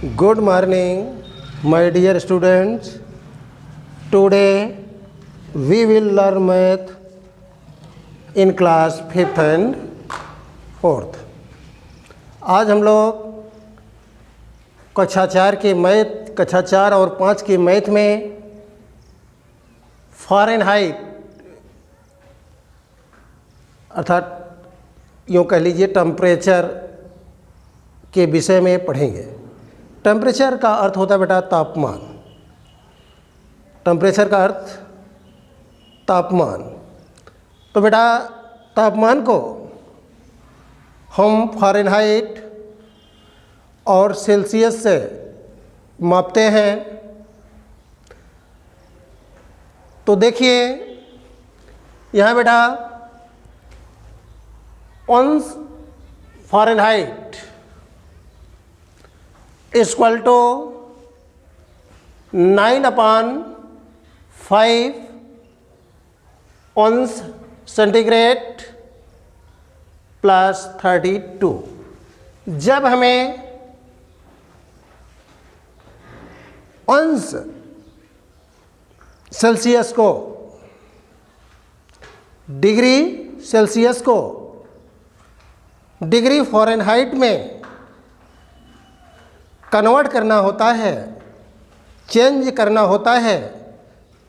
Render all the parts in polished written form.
Good morning, my dear students. Today we will learn math in class 5th and 4th. आज हम लोग कक्षा 4 और 5 की मैथ में फ़ारेनहाइट अर्थात यूँ कह लीजिए टेम्परेचर के विषय में पढ़ेंगे। टेम्परेचर का अर्थ होता है बेटा तापमान। टेम्परेचर का अर्थ तापमान। तो बेटा तापमान को हम फ़ारेनहाइट और सेल्सियस से मापते हैं। तो देखिए यहाँ बेटा ऑन्स फ़ारेनहाइट इक्वल टू 9/5 ऑन्स सेंटीग्रेड प्लस 32। जब हमें ऑन्स सेल्सियस को डिग्री सेल्सियस को डिग्री फ़ारेनहाइट में कन्वर्ट करना होता है, चेंज करना होता है,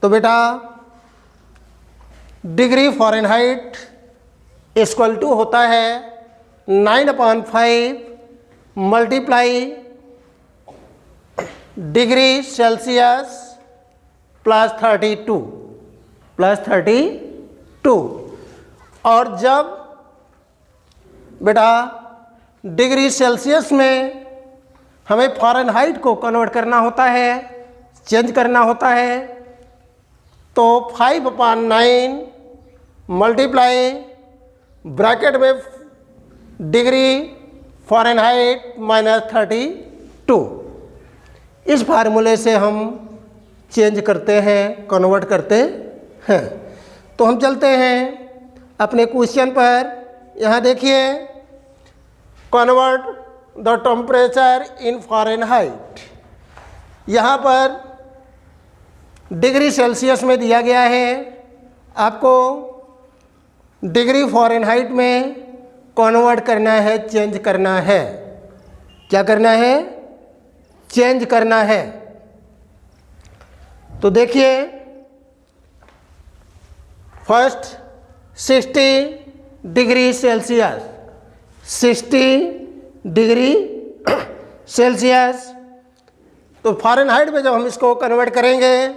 तो बेटा डिग्री फ़ारेनहाइट इक्वल टू होता है 9/5 मल्टीप्लाई डिग्री सेल्सियस प्लस 32। और जब बेटा डिग्री सेल्सियस में हमें फ़ारेनहाइट को कन्वर्ट करना होता है, चेंज करना होता है, तो 5/9 मल्टीप्लाई ब्रैकेट में डिग्री फ़ारेनहाइट माइनस 32। इस फार्मूले से हम चेंज करते हैं, कन्वर्ट करते हैं। तो हम चलते हैं अपने क्वेश्चन पर। यहाँ देखिए convert the temperature in Fahrenheit. यहाँ पर डिग्री सेल्सियस में दिया गया है, आपको डिग्री फ़ारेनहाइट में कन्वर्ट करना है, चेंज करना है। क्या करना है? चेंज करना है। तो देखिए first 60 degree Celsius, 60 degree Celsius. तो फ़ारेनहाइट में जब हम इसको कन्वर्ट करेंगे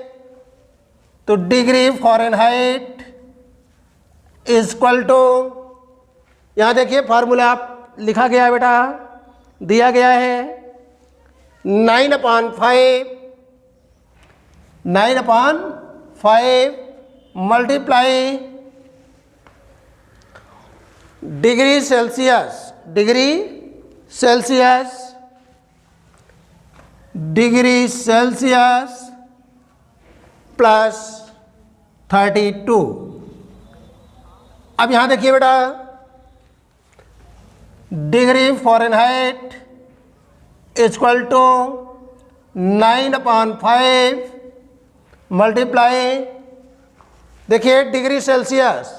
तो डिग्री फ़ारेनहाइट इक्वल टू, यहाँ देखिए फार्मूला आप लिखा गया है बेटा, दिया गया है 9/5 मल्टीप्लाई डिग्री सेल्सियस प्लस 32। अब यहाँ देखिए बेटा degree Fahrenheit equal to 9/5 multiply, देखिए डिग्री सेल्सियस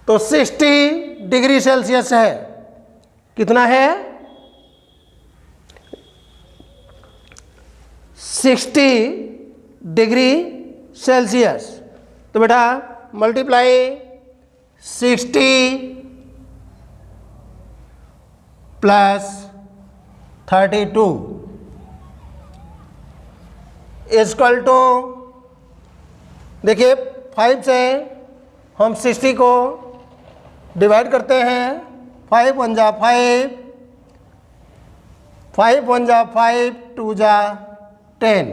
तो 60 डिग्री सेल्सियस है। कितना है? 60 डिग्री सेल्सियस। तो बेटा मल्टीप्लाई 60 प्लस 32 इक्वल टू, देखिए 5 से हम 60 को डिवाइड करते हैं। 5 1 जा 5, 5 1 जा 5, 2 जा 10।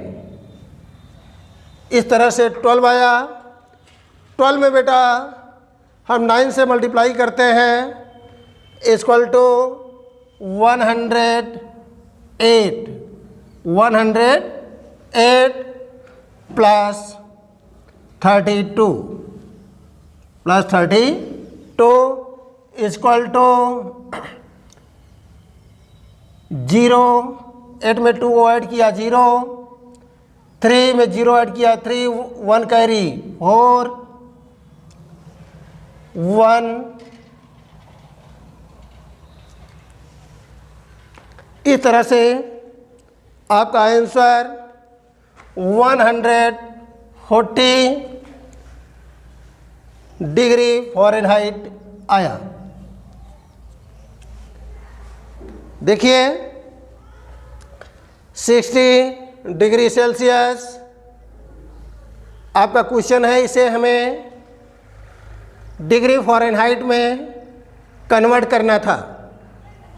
इस तरह से 12 आया। 12 में बेटा हम 9 से मल्टीप्लाई करते हैं, equal to 108 plus 32 equal to 0 8 में 2 ऐड किया 0, 3 में 0 ऐड किया 3, 1 कैरी 4, 1। इस तरह से आपका आंसर 140 डिग्री फ़ारेनहाइट आया। देखिए 60 डिग्री सेल्सियस आपका क्वेश्चन है, इसे हमें डिग्री फ़ारेनहाइट में कन्वर्ट करना था,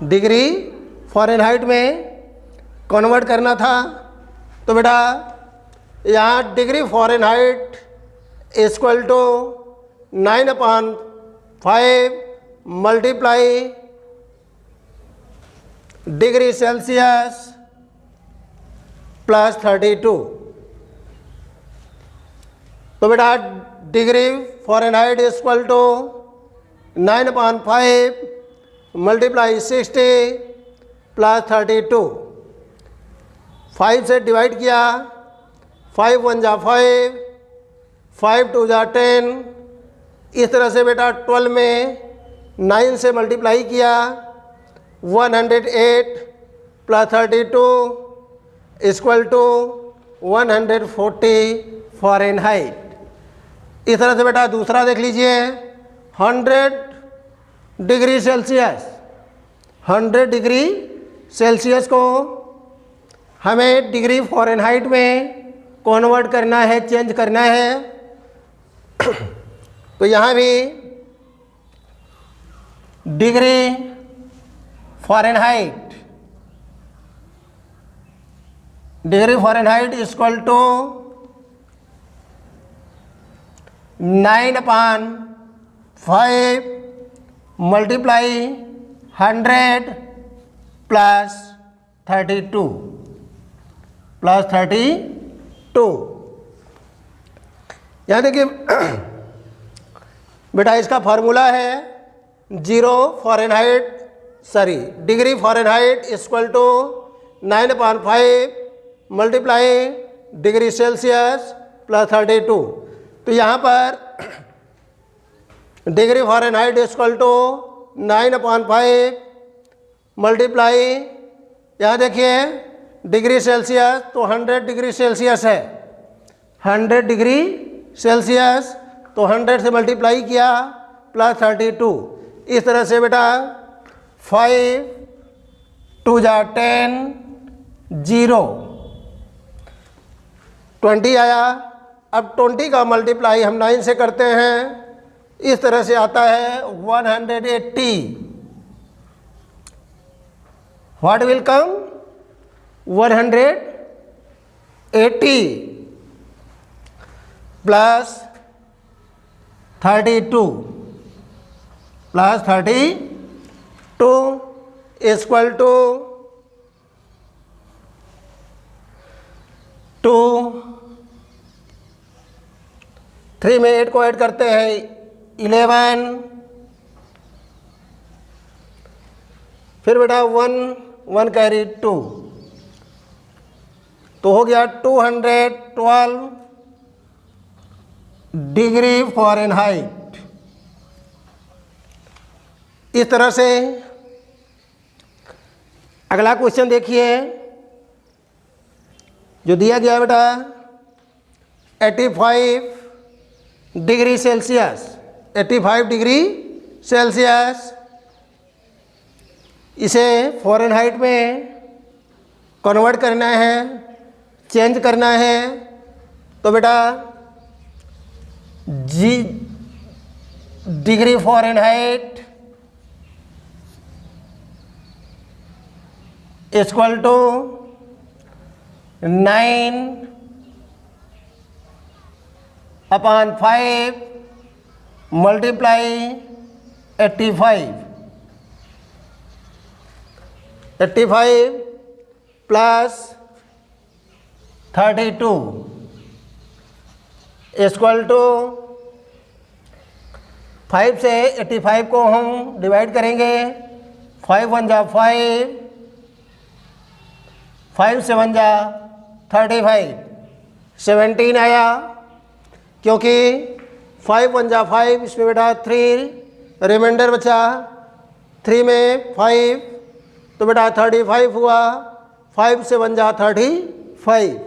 डिग्री फ़ारेनहाइट में कन्वर्ट करना था। तो बेटा यहाँ degree Fahrenheit equal to 9/5 multiply degree Celsius plus 32। तो बेटा degree Fahrenheit equal to 9/5 multiply 60 plus 32। 5 से डिवाइड किया, 5 1 जा 5, 5 2 जा 10। इस तरह से बेटा 12 में 9 से मल्टीप्लाई किया, 108 प्लस 32 इक्वल टू 140 फ़ारेनहाइट। इस तरह से बेटा दूसरा देख लीजिए, 100 डिग्री सेल्सियस, 100 डिग्री सेल्सियस को हमें डिग्री फ़ारेनहाइट में कन्वर्ट करना है, चेंज करना है। तो यहाँ भी degree Fahrenheit equal to 9/5 multiply 100 plus 32 plus 32। यहाँ देखिए बेटा इसका फार्मूला है degree Fahrenheit equal to 9/5 multiply degree Celsius plus 32। तो यहाँ पर degree Fahrenheit equal to 9/5 multiply, यहाँ देखिए डिग्री सेल्सियस तो 100 डिग्री सेल्सियस है, 100 डिग्री सेल्सियस तो 100 से मल्टीप्लाई किया प्लस 32। इस तरह से बेटा 5 2 जा 10, 0 20 आया। अब 20 का मल्टीप्लाई हम 9 से करते हैं, इस तरह से आता है 180। What will come 180 plus 32 equal to 2, 3 में 8 को ऐड करते हैं 11, फिर बेटा 1 कैरी 2, तो हो गया 212 डिग्री फ़ारेनहाइट। इस तरह से अगला क्वेश्चन देखिए जो दिया गया बेटा 85 डिग्री सेल्सियस, 85 डिग्री सेल्सियस, इसे फ़ारेनहाइट में कन्वर्ट करना है, चेंज करना है। तो बेटा degree Fahrenheit equal to 9/5 multiply 85 plus 32 equal to 5 से 85 को हम डिवाइड करेंगे, 5 1 जा 5, 5 7 जा 35, 17 आया, क्योंकि 5 1 जा 5, इसमें बेटा 3 रिमाइंडर बचा, 3 में 5 तो बेटा 35 हुआ, 5 से 1 जा 35,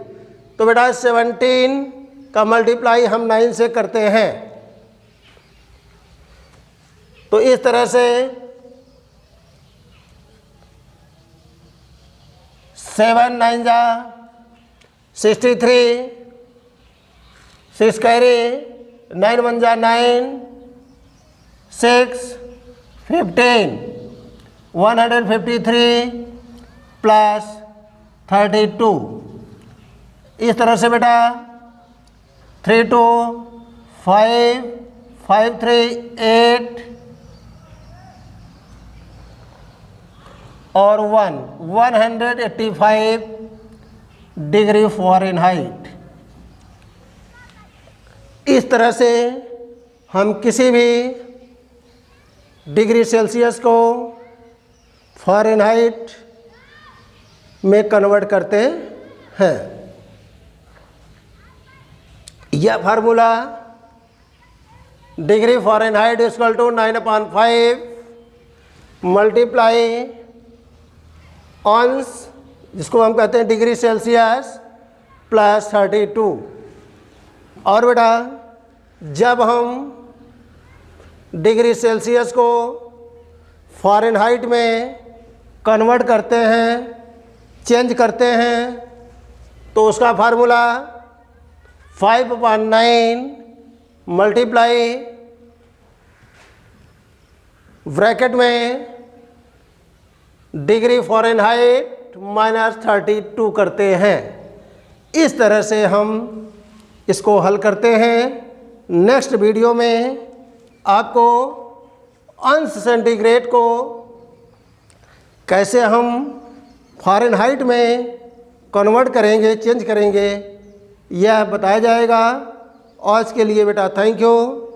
तो बेटा 17 का मल्टीप्लाई हम 9 से करते हैं। तो इस तरह से 7 9 जा 63, 6 कैरी, 9 1 जा 9, 6 15, 153 प्लस 32। इस तरह से बेटा 3 2 5 5 3 8 और 185 डिग्री फ़ारेनहाइट। इस तरह से हम किसी भी डिग्री सेल्सियस को फ़ारेनहाइट में कन्वर्ट करते हैं। यह formula degree Fahrenheit equal to 9/5 multiply ऑन्स, जिसको हम कहते हैं डिग्री सेल्सियस, प्लस 32। और बेटा जब हम डिग्री सेल्सियस को फ़ारेनहाइट में कन्वर्ट करते हैं, चेंज करते हैं, तो उसका फार्मूला 5/9 मल्टीप्लाई ब्रैकेट में डिग्री फ़ारेनहाइट माइनस 32 करते हैं। इस तरह से हम इसको हल करते हैं। नेक्स्ट वीडियो में आपको अंश सेंटीग्रेड को कैसे हम फ़ारेनहाइट में कन्वर्ट करेंगे, चेंज करेंगे, यह बताया जाएगा। आज के लिए बेटा थैंक यू।